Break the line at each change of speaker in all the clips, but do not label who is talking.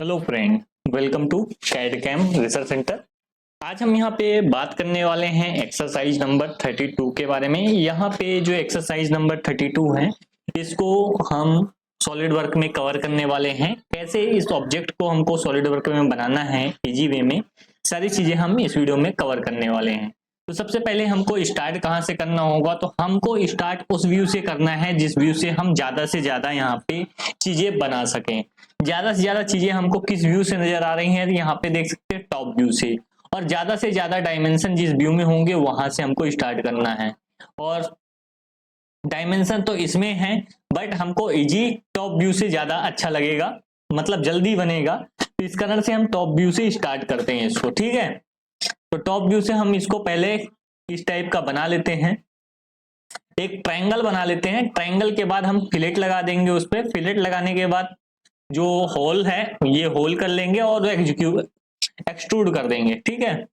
Hello friend, welcome to CAD CAM research centre. आज हम यहाँ पे बात करने वाले हैं एक्सरसाइज नंबर 32 के बारे में। यहाँ पे जो एक्सरसाइज नंबर 32 है, इसको हम सॉलिड वर्क में कवर करने वाले हैं। कैसे इस ऑब्जेक्ट को हमको सॉलिड वर्क में बनाना है इजी वे में, सारी चीजें हम इस वीडियो में कवर करने वाले हैं। तो सबसे पहले हमको स्टार्ट कहाँ से करना होगा, तो हमको स्टार्ट उस व्यू से करना है जिस व्यू से हम ज्यादा से ज्यादा यहाँ पे चीजें बना सकें। ज्यादा से ज्यादा चीजें हमको किस व्यू से नजर आ रही हैं, तो यहाँ पे देख सकते हैं टॉप व्यू से। और ज्यादा से ज्यादा डायमेंशन जिस व्यू में होंगे वहां से हमको स्टार्ट करना है। और डायमेंशन तो इसमें है, बट हमको इजी टॉप व्यू से ज्यादा अच्छा लगेगा, मतलब जल्दी बनेगा। तो इस कारण से हम टॉप व्यू से स्टार्ट करते हैं इसको, ठीक है। तो टॉप व्यू से हम इसको पहले इस टाइप का बना लेते हैं, एक ट्रायंगल बना लेते हैं। ट्रायंगल के बाद हम फिलेट लगा देंगे उस पर। फिलेट लगाने के बाद जो होल है ये होल कर लेंगे और एक्सट्रूड कर देंगे, ठीक है।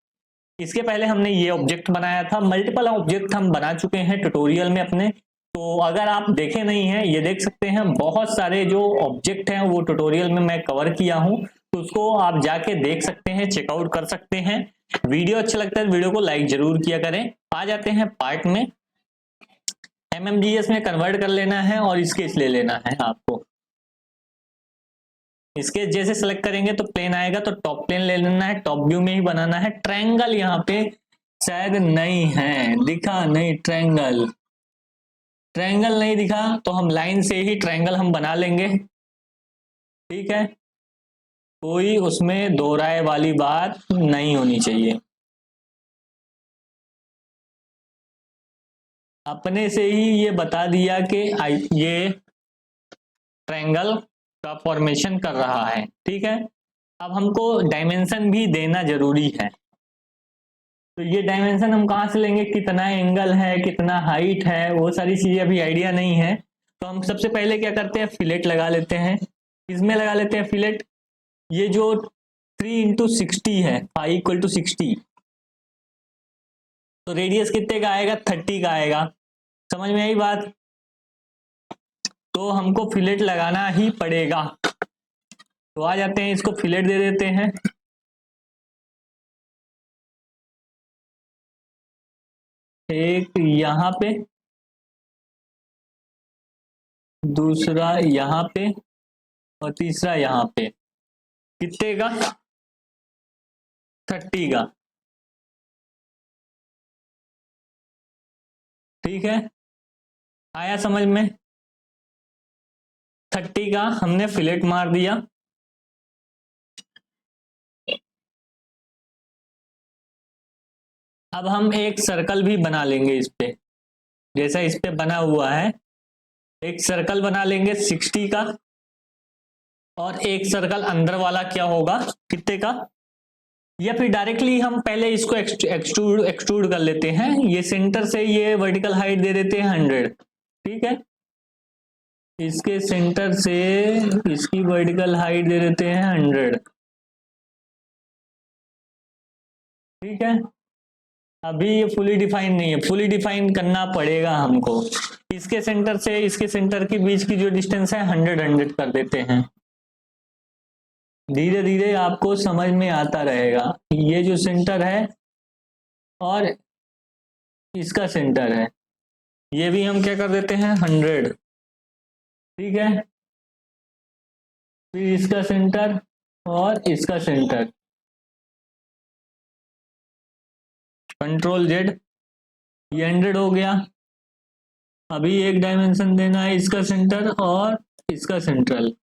इसके पहले हमने ये ऑब्जेक्ट बनाया था, मल्टीपल ऑब्जेक्ट हम बना चुके हैं ट्यूटोरियल में अपने। तो अगर आप देखे नहीं हैं, ये देख सकते हैं बहुत सारे जो ऑब्जेक्ट हैं वो ट्यूटोरियल में मैं कवर किया हूं, तो उसको आप जाके देख सकते हैं, चेकआउट कर सकते हैं। वीडियो अच्छा लगता है तो वीडियो को लाइक जरूर किया करें। आ जाते हैं पार्ट में। एमएमजीएस में कन्वर्ट कर लेना है और स्केच ले लेना है आपको। इसके जैसे सेलेक्ट करेंगे तो प्लेन आएगा, तो टॉप प्लेन ले लेना है, टॉप व्यू में ही बनाना है। ट्रायंगल यहाँ पे शायद नहीं है, दिखा नहीं ट्रायंगल। ट्रायंगल नहीं दिखा तो हम लाइन से ही ट्रायंगल हम बना लेंगे, ठीक है। कोई उसमें दो राय वाली बात नहीं होनी चाहिए। अपने से ही ये बता दिया कि ये ट्रायंगल का फॉर्मेशन कर रहा है, ठीक है। अब हमको डायमेंशन भी देना जरूरी है। तो ये डायमेंशन हम कहाँ से लेंगे, कितना एंगल है, कितना हाइट है, वो सारी चीजें अभी आइडिया नहीं है। तो हम सबसे पहले क्या करते हैं, फिलेट लगा लेते हैं। इसमें लगा लेते हैं फिलेट। ये जो 3 into 60 है, 5 = 60, तो रेडियस कितने का आएगा, 30 का आएगा। समझ में आई बात। तो हमको फिलेट लगाना ही पड़ेगा। तो आ जाते हैं, इसको फिलेट दे देते हैं। एक यहाँ पे, दूसरा यहाँ पे, और तीसरा यहाँ पे। कितने का, 30 का, ठीक है। आया समझ में। 30 का हमने फिलेट मार दिया। अब हम एक सर्कल भी बना लेंगे इस पे, जैसा इस पे बना हुआ है। एक सर्कल बना लेंगे 60 का, और एक सर्कल अंदर वाला क्या होगा, कितने का। या फिर डायरेक्टली हम पहले इसको एक्सट्रूड एक्सट्रूड कर लेते हैं। ये सेंटर से ये वर्टिकल हाइट दे देते हैं 100, ठीक है। इसके सेंटर से इसकी वर्टिकल हाइट दे देते हैं 100, ठीक है। अभी ये फुली डिफाइन नहीं है, फुली डिफाइन करना पड़ेगा हमको। इसके सेंटर से इसके सेंटर के बीच की जो डिस्टेंस है 100 कर देते हैं। धीरे धीरे आपको समझ में आता रहेगा। ये जो सेंटर है और इसका सेंटर है, ये भी हम क्या कर देते हैं, 100, ठीक है। फिर इसका सेंटर और इसका सेंटर, Ctrl Z, ये 100 हो गया। अभी एक डायमेंशन देना है, इसका सेंटर और इसका सेंट्रल।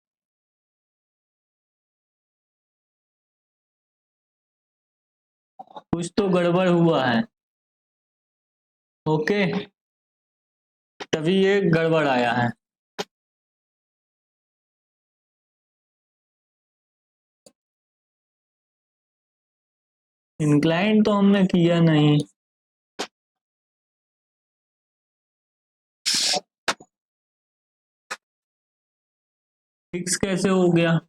कुछ तो गड़बड़ हुआ है, ओके, तभी ये गड़बड़ आया है। इंक्लाइन तो हमने किया नहीं। फिक्स कैसे हो गया,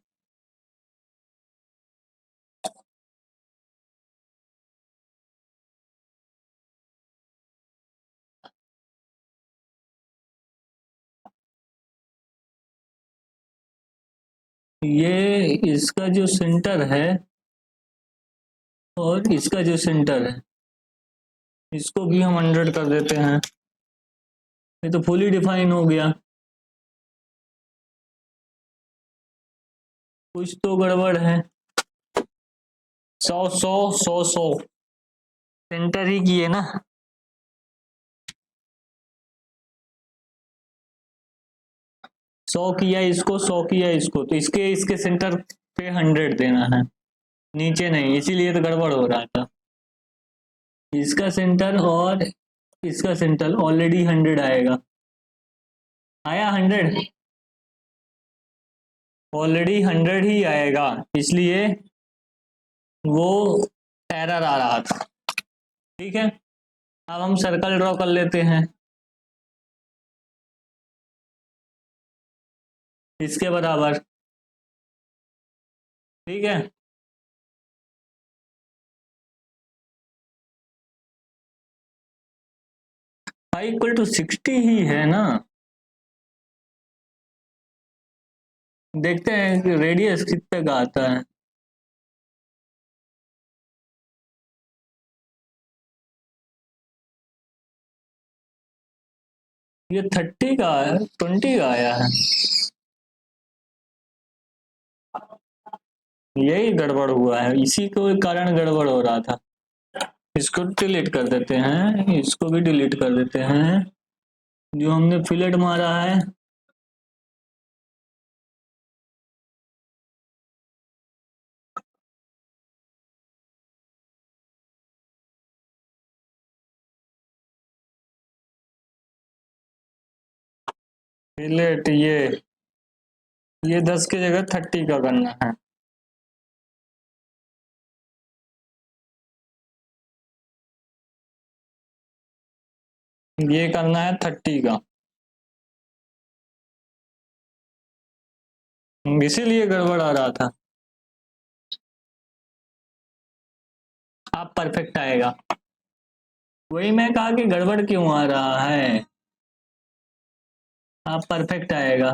ये इसका जो सेंटर है और इसका जो सेंटर है इसको भी हम 100 कर देते हैं। ये तो फुली डिफाइन हो गया। कुछ तो गड़बड़ है। 100 100 100 100 सेंटर ही किए ना। 100 किया इसको, 100 किया इसको, तो इसके इसके सेंटर पे 100 देना है, नीचे नहीं, इसीलिए तो गड़बड़ हो रहा था। इसका सेंटर और इसका सेंटर ऑलरेडी 100 आएगा। आया 100, ऑलरेडी 100 ही आएगा, इसलिए वो एरर आ रहा था। ठीक है, अब हम सर्कल ड्रॉ कर लेते हैं इसके बराबर। ठीक है, फाइव इक्वल टू 60 ही है ना। देखते हैं कि रेडियस कितने का आता है। ये 30 का है, 20 का आया है। यही गड़बड़ हुआ है, इसी को कारण गड़बड़ हो रहा था। इसको डिलीट कर देते हैं, इसको भी डिलीट कर देते हैं, जो हमने फिलेट मारा है। फिलेट ये 10 की जगह 30 का करना है। ये करना है 30 का, इसीलिए गड़बड़ आ रहा था। आप परफेक्ट आएगा। वही मैं कहा कि गड़बड़ क्यों आ रहा है। आप परफेक्ट आएगा।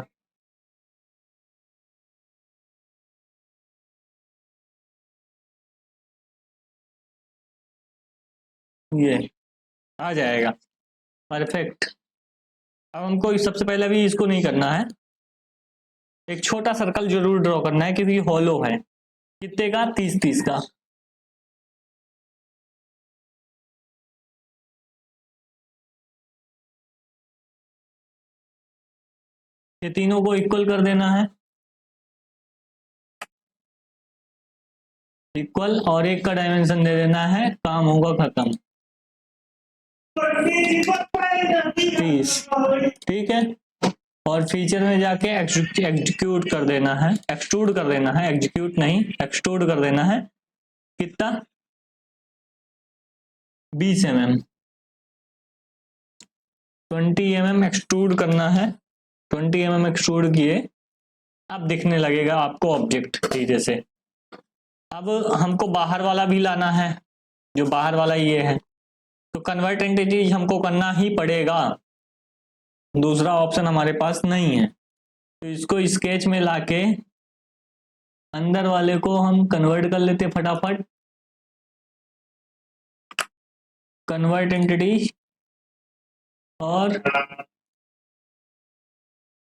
ये आ जाएगा परफेक्ट। अब हमको सबसे पहले भी इसको नहीं करना है, एक छोटा सर्कल जरूर ड्रॉ करना है क्योंकि हॉलो है। कितने का? 30-30 का। ये तीनों को इक्वल कर देना है, इक्वल, और एक का डायमेंशन दे देना है, काम होगा खत्म। 30। ठीक है, और फीचर में जाके एग्जीक्यूट कर देना है, एक्सट्रूड कर देना है, एग्जीक्यूट नहीं एक्सट्रूड कर देना है। कितना? 20 mm, 20 mm एक्सट्रूड करना है। 20 mm एक्सट्रूड किए, अब दिखने लगेगा आपको ऑब्जेक्ट धीरे से। अब हमको बाहर वाला भी लाना है, जो बाहर वाला ये है, तो कन्वर्ट एंटिटी हमको करना ही पड़ेगा, दूसरा ऑप्शन हमारे पास नहीं है। तो इसको स्केच में लाके अंदर वाले को हम कन्वर्ट कर लेते फटाफट। कन्वर्ट एंटिटी, और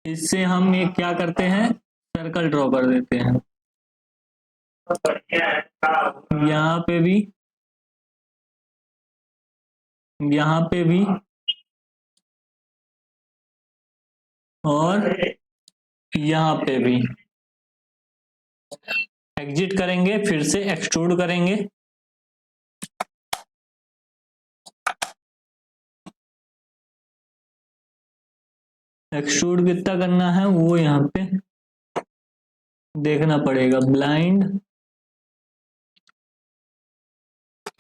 इससे हम ये क्या करते हैं, सर्कल ड्रॉ कर देते हैं यहाँ पे भी, यहाँ पे भी, और यहाँ पे भी। एग्जिट करेंगे, फिर से एक्सट्रूड करेंगे, एक्सट्रूड कितना करना है वो यहाँ पे देखना पड़ेगा। ब्लाइंड,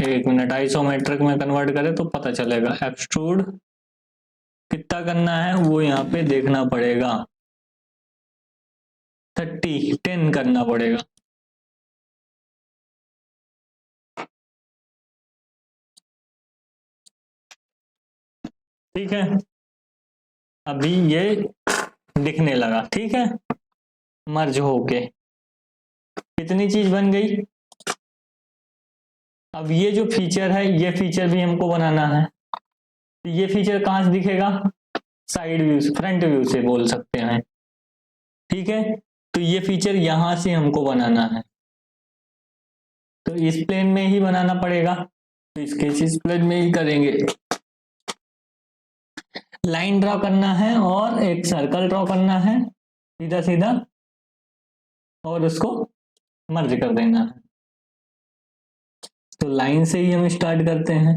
एक मिनट, आइसोमेट्रिक में कन्वर्ट करें तो पता चलेगा। एक्सट्रूड कितना करना है वो यहाँ पे देखना पड़ेगा, 10 करना पड़ेगा। ठीक है, अभी ये दिखने लगा, ठीक है, मर्ज होके। कितनी चीज बन गई। अब ये जो फीचर है, ये फीचर भी हमको बनाना है। ये फीचर कहां से दिखेगा, साइड व्यू से, फ्रंट व्यू से बोल सकते हैं। ठीक है, तो ये फीचर यहां से हमको बनाना है, तो इस प्लेन में ही बनाना पड़ेगा, तो इसके इस प्लेन में ही करेंगे। लाइन ड्रॉ करना है और एक सर्कल ड्रॉ करना है सीधा सीधा, और उसको मर्ज कर देना है। तो लाइन से ही हम स्टार्ट करते हैं।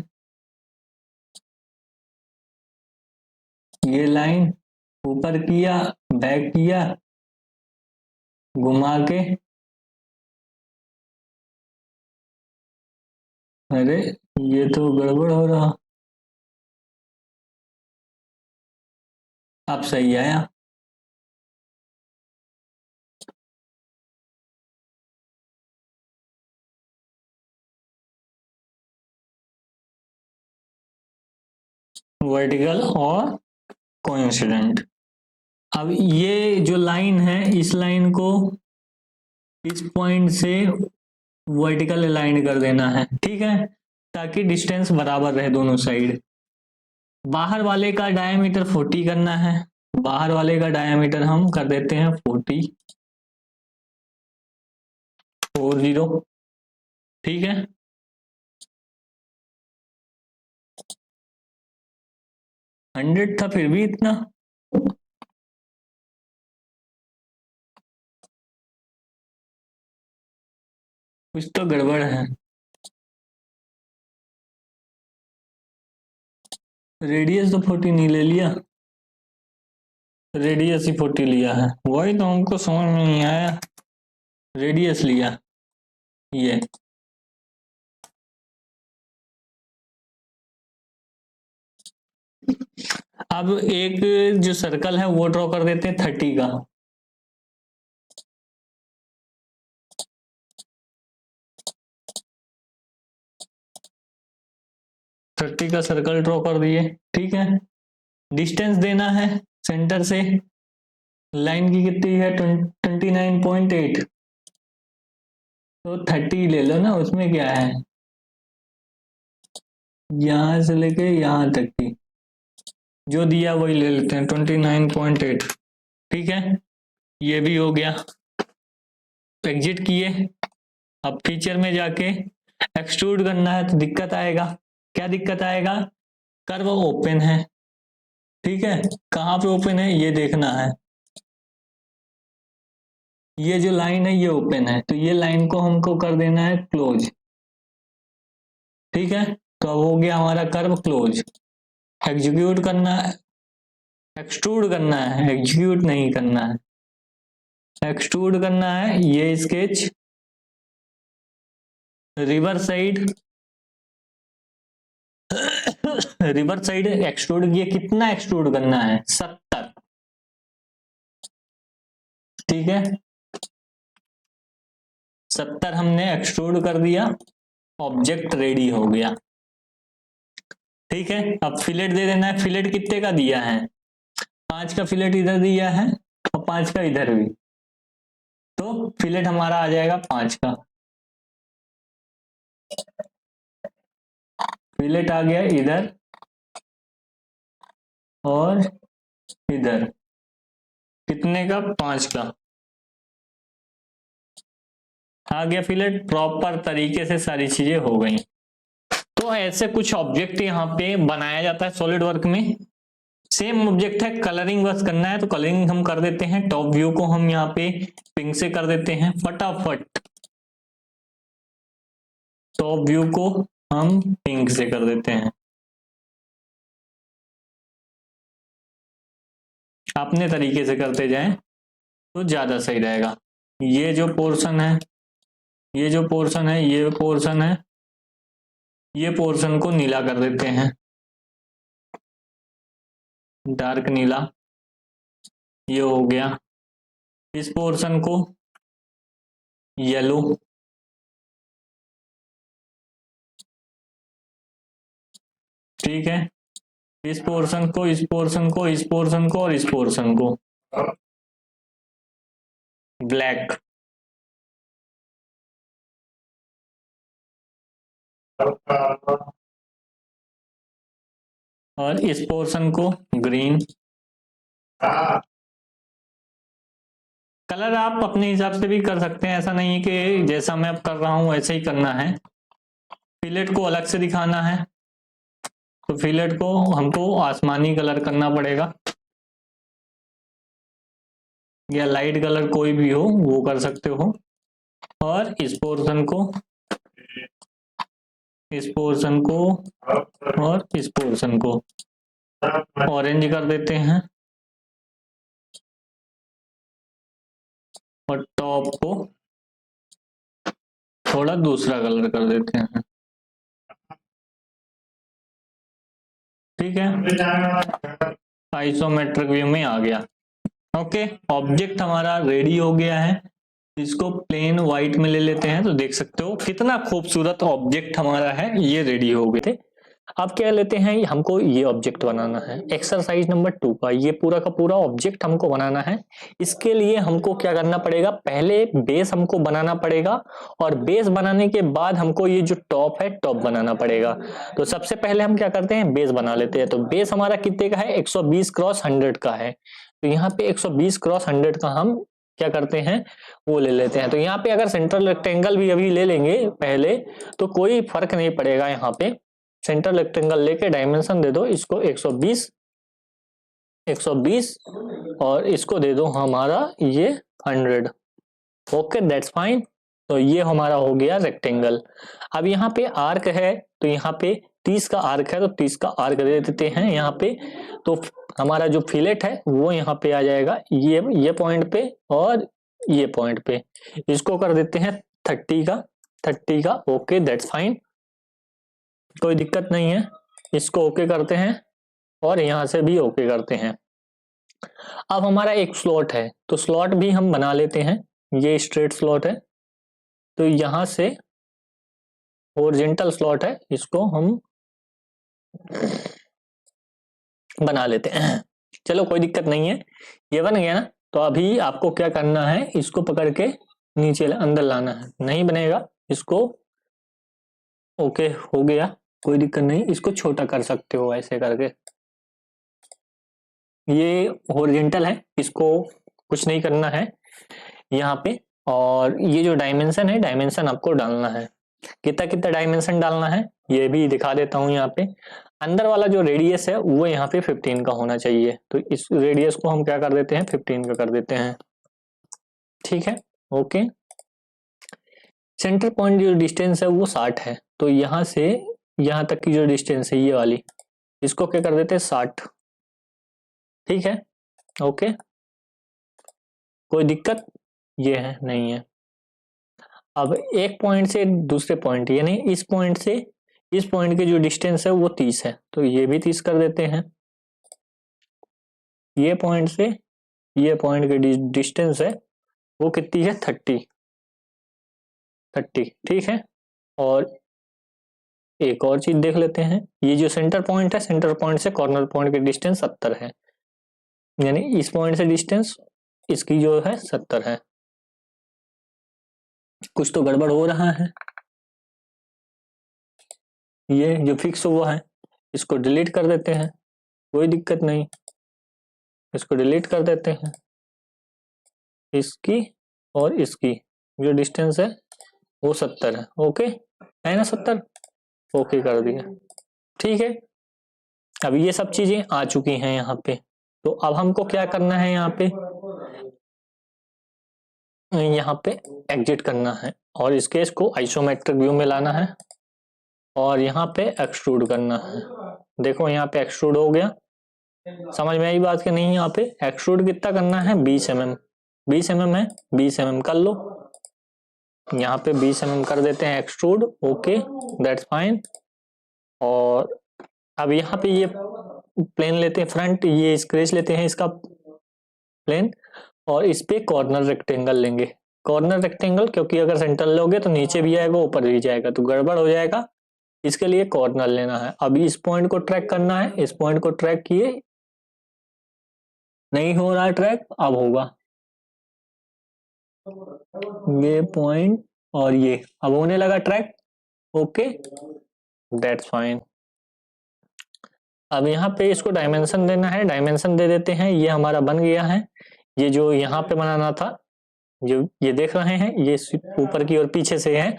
ये लाइन ऊपर किया, बैक किया, घुमा के, अरे ये तो गड़बड़ हो रहा, अब सही आया। वर्टिकल और कोइंसिडेंट। अब ये जो लाइन है, इस लाइन को इस पॉइंट से वर्टिकल अलाइन कर देना है, ठीक है, ताकि डिस्टेंस बराबर रहे दोनों साइड। बाहर वाले का डायमीटर 40 करना है, बाहर वाले का डायमीटर हम कर देते हैं 40, ठीक है। हंड्रेड था फिर भी इतना, कुछ तो गड़बड़ है। रेडियस तो 40 नहीं ले लिया, रेडियस ही 40 लिया है, वही तो हमको समझ में नहीं आया, रेडियस लिया ये। अब एक जो सर्कल है वो ड्रॉ कर देते हैं 30 का। थर्टी का सर्कल ड्रॉ कर दिए, ठीक है। डिस्टेंस देना है सेंटर से, लाइन की कितनी है 29.8, तो 30 ले लो ना, उसमें क्या है, यहां से लेके यहां तक की जो दिया वही ले लेते हैं 29.8, ठीक है। ये भी हो गया, एग्जिट किए। अब फीचर में जाके एक्सट्रूड करना है तो दिक्कत आएगा, क्या दिक्कत आएगा, कर्व ओपन है, ठीक है। कहां पे ओपन है ये देखना है, ये जो लाइन है ये ओपन है, तो ये लाइन को हमको कर देना है क्लोज, ठीक है। तो अब हो गया हमारा कर्व क्लोज। एग्जीक्यूट करना है, एक्सट्रूड करना है, एग्जीक्यूट नहीं करना है, एक्सट्रूड करना है। ये sketch river side, river side extrude किया, कितना एक्सट्रूड करना है 70, ठीक है। 70 हमने एक्सट्रूड कर दिया, ऑब्जेक्ट रेडी हो गया, ठीक है। अब फिलेट दे देना है, फिलेट कितने का दिया है, 5 का फिलेट इधर दिया है और 5 का इधर भी, तो फिलेट हमारा आ जाएगा 5 का, फिलेट आ गया इधर और इधर, कितने का 5 का आ गया फिलेट। प्रॉपर तरीके से सारी चीजें हो गई। तो ऐसे कुछ ऑब्जेक्ट यहाँ पे बनाया जाता है सॉलिड वर्क में। सेम ऑब्जेक्ट है, कलरिंग बस करना है, तो कलरिंग हम कर देते हैं। टॉप व्यू को हम यहाँ पे पिंक से कर देते हैं फटाफट, टॉप व्यू को हम पिंक से कर देते हैं, अपने तरीके से करते जाएं तो ज्यादा सही रहेगा। ये जो पोर्शन है, ये जो पोर्शन है, ये पोर्शन है, ये पोर्शन को नीला कर देते हैं, डार्क नीला, ये हो गया। इस पोर्शन को येलो, ठीक है। इस पोर्शन को, इस पोर्शन को, इस पोर्शन को और इस पोर्शन को ब्लैक, और इस पोर्शन को ग्रीन। कलर आप अपने हिसाब से भी कर सकते हैं, ऐसा नहीं है कि जैसा मैं अब कर रहा हूं वैसे ही करना है। फिलेट को अलग से दिखाना है तो फिलेट को हमको आसमानी कलर करना पड़ेगा, या लाइट कलर कोई भी हो वो कर सकते हो। और इस पोर्शन को, इस पोर्शन को और इस पोर्शन को ऑरेंज कर देते हैं, और टॉप को थोड़ा दूसरा कलर कर देते हैं। ठीक है, आइसोमेट्रिक व्यू में आ गया। ओके, ऑब्जेक्ट हमारा रेडी हो गया है। इसको प्लेन व्हाइट में ले लेते हैं तो देख सकते हो कितना खूबसूरत ऑब्जेक्ट हमारा है, ये रेडी हो गए थे। अब क्या लेते हैं, हमको ये ऑब्जेक्ट बनाना है एक्सरसाइज नंबर 2 का, ये पूरा का पूरा ऑब्जेक्ट हमको बनाना है। इसके लिए हमको क्या करना पड़ेगा, पहले बेस हमको बनाना पड़ेगा, और बेस बनाने के बाद हमको ये जो टॉप है टॉप बनाना पड़ेगा। तो सबसे पहले हम क्या करते हैं, बेस बना लेते हैं। तो बेस हमारा कितने का है, 120 क्रॉस 100 का है। तो यहाँ पे 120 क्रॉस 100 का हम क्या करते हैं, वो ले लेते हैं। तो यहाँ पे अगर सेंट्रल रेक्टेंगल भी अभी ले लेंगे पहले तो कोई फर्क नहीं पड़ेगा। यहाँ पे सेंट्रल रेक्टेंगल लेके डायमेंशन दे दो इसको 120 और इसको दे दो हमारा ये 100। Okay, that's fine. तो ये हमारा हो गया रेक्टेंगल। अब यहाँ पे आर्क है तो यहाँ पे 30 का आर्क है तो 30 का आर्क दे देते हैं यहाँ पे। तो हमारा जो फिलेट है वो यहाँ पे आ जाएगा, ये पॉइंट पे और ये पॉइंट पे। इसको कर देते हैं 30 का। ओके, दैट्स फाइन, कोई दिक्कत नहीं है। इसको ओके करते हैं और यहां से भी ओके करते हैं। अब हमारा एक स्लॉट है तो स्लॉट भी हम बना लेते हैं। ये स्ट्रेट स्लॉट है तो यहां से हॉरिजॉन्टल स्लॉट है, इसको हम बना लेते हैं। चलो कोई दिक्कत नहीं है, ये बन गया ना। तो अभी आपको क्या करना है, इसको पकड़ के नीचे अंदर लाना है, नहीं बनेगा इसको। ओके हो गया, कोई दिक्कत नहीं, इसको छोटा कर सकते हो ऐसे करके। ये हॉरिजॉन्टल है, इसको कुछ नहीं करना है यहाँ पे। और ये जो डायमेंशन है, डायमेंशन आपको डालना है, कितना कितना डायमेंशन डालना है ये भी दिखा देता हूँ। यहाँ पे अंदर वाला जो रेडियस है वो यहाँ पे 15 का होना चाहिए। तो इस रेडियस को हम क्या कर देते हैं, 15 का कर देते हैं। ठीक है, ओके। सेंटर पॉइंट जो डिस्टेंस है वो 60 है, तो यहाँ से यहाँ तक की जो डिस्टेंस है ये वाली, इसको क्या कर देते हैं 60। ठीक है, ओके, कोई दिक्कत ये है नहीं है। अब एक पॉइंट से दूसरे पॉइंट, यानी इस पॉइंट से इस पॉइंट की जो डिस्टेंस है वो 30 है, तो ये भी 30 कर देते हैं। ये पॉइंट से ये पॉइंट की डिस्टेंस है वो कितनी है, 30। ठीक है। और एक और चीज देख लेते हैं, ये जो सेंटर पॉइंट है, सेंटर पॉइंट से कॉर्नर पॉइंट की डिस्टेंस 70 है, यानी इस पॉइंट से डिस्टेंस इसकी जो है 70 है। कुछ तो गड़बड़ हो रहा है। ये जो फिक्स हुआ है इसको डिलीट कर देते हैं, कोई दिक्कत नहीं, इसको डिलीट कर देते हैं। इसकी और इसकी जो डिस्टेंस है वो 70 है। ओके है ना, 70। ओके कर दिया, ठीक है। अब ये सब चीजें आ चुकी हैं यहाँ पे। तो अब हमको क्या करना है, यहाँ पे एग्जिट करना है और इस केस को आइसोमेट्रिक व्यू में लाना है और यहाँ पे एक्सट्रूड करना है। देखो यहाँ पे एक्सट्रूड हो गया, समझ में आई बात कि नहीं। यहाँ पे एक्सट्रूड कितना करना है, 20 mm। 20 mm है, 20 mm कर लो। यहाँ पे 20 mm कर देते हैं एक्सट्रूड। Okay, that's fine. और अब यहाँ पे ये प्लेन लेते हैं फ्रंट, ये स्क्रेच लेते हैं इसका प्लेन, और इस पे कॉर्नर रेक्टेंगल लेंगे। कॉर्नर रेक्टेंगल क्योंकि अगर सेंटर लोगे तो नीचे भी आएगा ऊपर भी जाएगा तो गड़बड़ हो जाएगा, इसके लिए कॉर्नर लेना है। अभी इस पॉइंट को ट्रैक करना है, इस पॉइंट को ट्रैक किए, नहीं हो रहा है ट्रैक, अब होगा। ये पॉइंट और ये अब होने लगा ट्रैक। Okay, that's fine. अब यहाँ पे इसको डायमेंशन देना है, डायमेंशन दे देते हैं। ये हमारा बन गया है। ये जो यहाँ पे बनाना था, जो ये देख रहे हैं, ये ऊपर की और पीछे से है,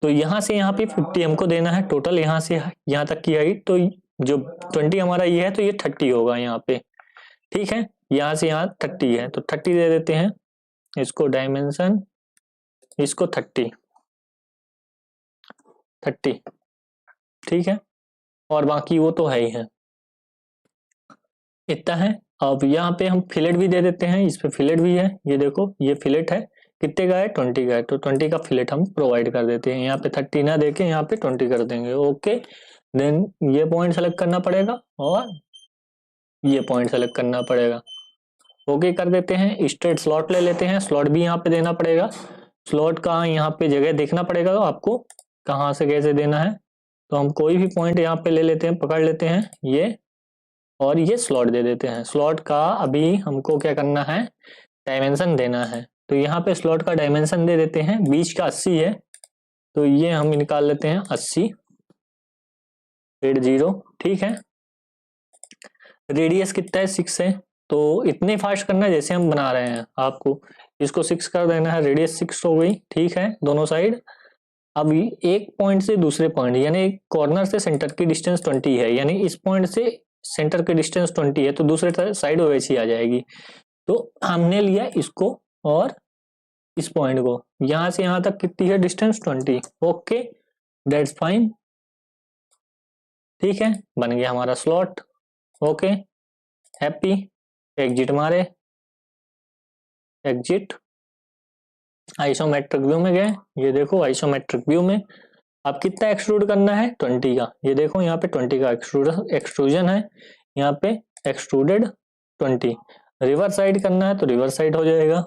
तो यहाँ से यहाँ पे 50 हमको देना है टोटल, यहाँ से यहाँ तक की हाइट। तो जो 20 हमारा ये है, तो ये 30 होगा यहाँ पे। ठीक है, यहाँ से यहाँ 30 है, तो 30 दे देते हैं इसको डायमेंशन, इसको 30। ठीक है, और बाकी वो तो है ही है, इतना है। अब यहाँ पे हम फिलेट भी दे देते हैं, इस पे फिलेट भी है, ये देखो ये फिलेट है, कितने का है 20 का है, तो 20 का फिलेट हम प्रोवाइड कर देते हैं। यहाँ पे 30 ना देके यहाँ पे 20 कर देंगे। ओके, देन ये पॉइंट सेलेक्ट करना पड़ेगा और ये पॉइंट सेलेक्ट करना पड़ेगा। ओके कर देते हैं। स्ट्रेट स्लॉट ले लेते हैं, स्लॉट भी यहाँ पे देना पड़ेगा। स्लॉट का यहाँ पे जगह देखना पड़ेगा आपको, कहाँ से कैसे देना है। तो हम कोई भी पॉइंट यहाँ पे ले लेते हैं, पकड़ लेते हैं ये, और ये स्लॉट दे देते हैं। स्लॉट का अभी हमको क्या करना है, डायमेंशन देना है। तो यहाँ पे स्लॉट का डायमेंशन दे देते हैं, बीच का 80 है, तो ये हम निकाल लेते हैं 80, 80। ठीक है, रेडियस कितना है 6 है, तो इतने फास्ट करना है जैसे हम बना रहे हैं आपको। इसको 6 कर देना है, रेडियस 6 हो गई। ठीक है, दोनों साइड। अब एक पॉइंट से दूसरे पॉइंट, यानी कॉर्नर से सेंटर की डिस्टेंस 20 है, यानी इस पॉइंट से सेंटर की डिस्टेंस 20 है, तो दूसरे साइड वैसी आ जाएगी। तो हमने लिया इसको और इस पॉइंट को, यहां से यहां तक कितनी है डिस्टेंस 20। Okay, that's fine. ठीक है, बन गया हमारा स्लॉट। Okay, happy. एग्जिट मारे, एग्जिट, आइसोमेट्रिक व्यू में गए। ये देखो आइसोमेट्रिक व्यू में अब कितना एक्सट्रूड करना है 20 का, ये देखो यहाँ पे 20 का एक्सट्रूजन है, यहाँ पे एक्सट्रूडेड 20। रिवर्स साइड करना है तो रिवर्स साइड हो जाएगा,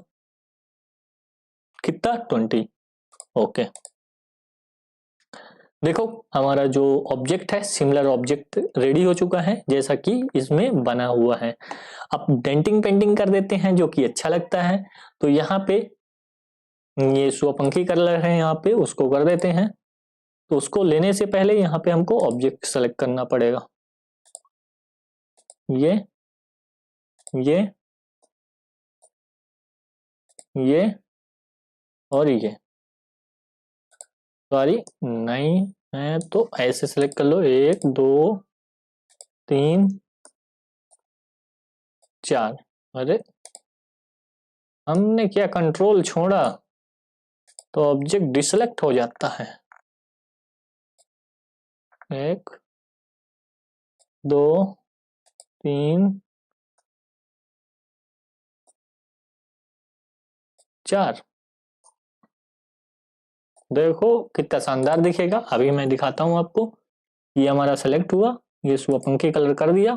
कितना 20। ओके, देखो हमारा जो ऑब्जेक्ट है, सिमिलर ऑब्जेक्ट रेडी हो चुका है जैसा कि इसमें बना हुआ है। अब डेंटिंग पेंटिंग कर देते हैं, जो कि अच्छा लगता है। तो यहाँ पे ये स्वपंखी कलर है, यहाँ पे उसको कर देते हैं। तो उसको लेने से पहले यहाँ पे हमको ऑब्जेक्ट सेलेक्ट करना पड़ेगा, ये ये और ये, सॉरी नहीं है तो ऐसे सेलेक्ट कर लो, 1 2 3 4। अरे हमने क्या कंट्रोल छोड़ा, तो ऑब्जेक्ट डिसेलेक्ट हो जाता है। 1 2 3 4, देखो कितना शानदार दिखेगा। अभी मैं दिखाता हूं आपको, ये हमारा सेलेक्ट हुआ, ये स्वपंखी कलर कर दिया।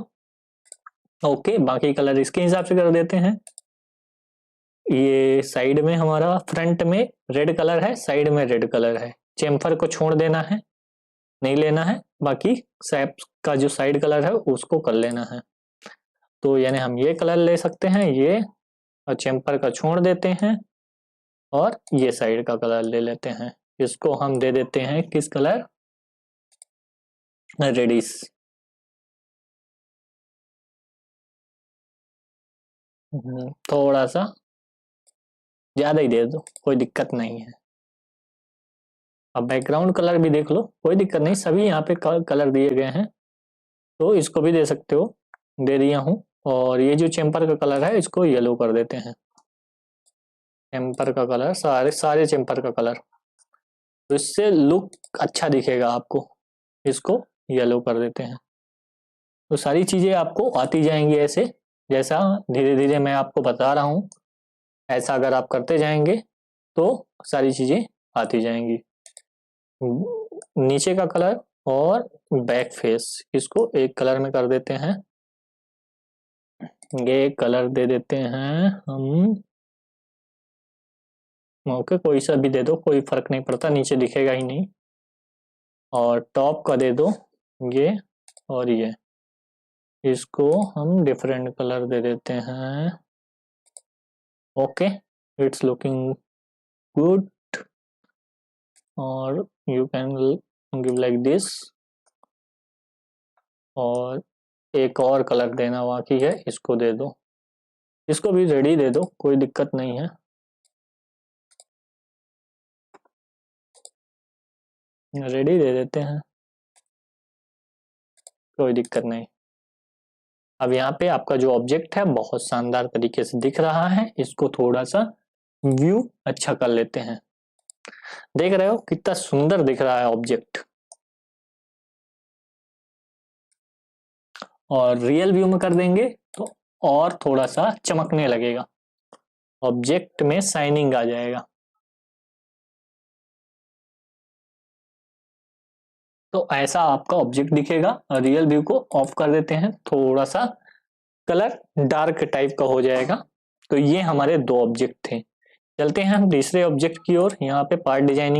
ओके, बाकी कलर इसके हिसाब से कर देते हैं। ये साइड में हमारा फ्रंट में रेड कलर है, साइड में रेड कलर है। चेम्फर को छोड़ देना है, नहीं लेना है, बाकी सैप का जो साइड कलर है उसको कर लेना है। तो यानी हम ये कलर ले सकते हैं, ये, और चेम्पर का छोड़ देते हैं, और ये साइड का कलर ले लेते हैं। इसको हम दे देते हैं किस कलर, रेडिश। थोड़ा सा ज्यादा ही दे दो, कोई दिक्कत नहीं है। अब बैकग्राउंड कलर भी देख लो, कोई दिक्कत नहीं, सभी यहाँ पे कलर दिए गए हैं, तो इसको भी दे सकते हो, दे दिया हूँ। और ये जो चेम्पर का कलर है इसको येलो कर देते हैं, चेम्पर का कलर, सारे सारे चेम्पर का कलर, तो इससे लुक अच्छा दिखेगा आपको। इसको येलो कर देते हैं। तो सारी चीजें आपको आती जाएंगी ऐसे, जैसा धीरे धीरे मैं आपको बता रहा हूँ, ऐसा अगर आप करते जाएंगे तो सारी चीजें आती जाएंगी। नीचे का कलर और बैक फेस, इसको एक कलर में कर देते हैं। ये कलर दे देते हैं हम, ओके कोई सा भी दे दो, कोई फर्क नहीं पड़ता, नीचे दिखेगा ही नहीं। और टॉप का दे दो ये, और ये, इसको हम डिफरेंट कलर दे देते हैं। ओके, इट्स लुकिंग गुड, और you can give like this. और एक और कलर देना बाकी है, इसको दे दो, इसको भी रेडी दे दो, कोई दिक्कत नहीं है। रेडी दे देते हैं, कोई दिक्कत नहीं। अब यहाँ पे आपका जो ऑब्जेक्ट है बहुत शानदार तरीके से दिख रहा है, इसको थोड़ा सा व्यू अच्छा कर लेते हैं। देख रहे हो कितना सुंदर दिख रहा है ऑब्जेक्ट। और रियल व्यू में कर देंगे तो और थोड़ा सा चमकने लगेगा, ऑब्जेक्ट में शाइनिंग आ जाएगा। तो ऐसा आपका ऑब्जेक्ट दिखेगा। रियल व्यू को ऑफ कर देते हैं, थोड़ा सा कलर डार्क टाइप का हो जाएगा। तो ये हमारे दो ऑब्जेक्ट थे। चलते हैं हम तीसरे ऑब्जेक्ट की ओर। यहाँ पे पार्ट डिजाइनिंग